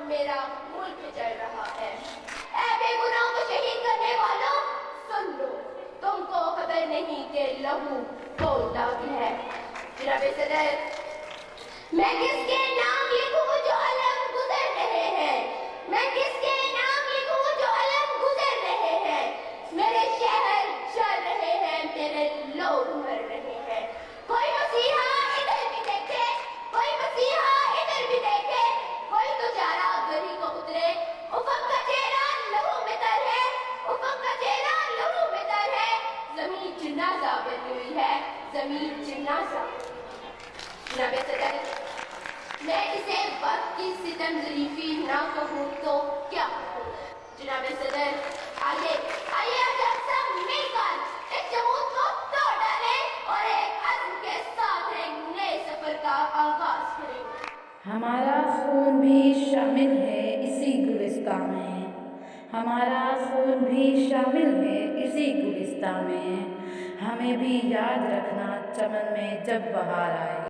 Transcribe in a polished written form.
मेरा मुल्क चल रहा है। ऐ बेगुनाहों को शहीद करने वालों, सुन लो, तुमको खबर नहीं कि लहू बोलता भी है। जनाब सदर, मैं किसके नाम लिखूं जो अलम गुजर रहे हैं? मैं किसके नाम लिखूं जो अलम गुजर रहे हैं? मेरे शहर चल रहे हैं, मेरे लोग मर रहे हैं। कोई मसीहा इधर भी देखे, कोई मसीहा इधर भी देखे, कोई तो चारा गली को उतरे। उफक का चेहरा लहू में तर है, उफक का चेहरा लहू में तर है। जमीन जनाजा बनी हुई है, जमीन जनाजा। जनाब सदर, मैं इसे वक्त की सितम ज़रीफ़ी ना कहूँ तो क्या कहूँ? जनाब सदर, आइए आइए हम सब मिलकर इस जमूत को तोड़ डालें और एक अज़्म के साथ एक नए सफर का आगाज करें। हमारा खून भी शामिल है इसी गुलिस्तां में, हमारा खून भी शामिल है इसी गुलिस्तां में। हमें भी याद रखना चमन में जब बहार आए।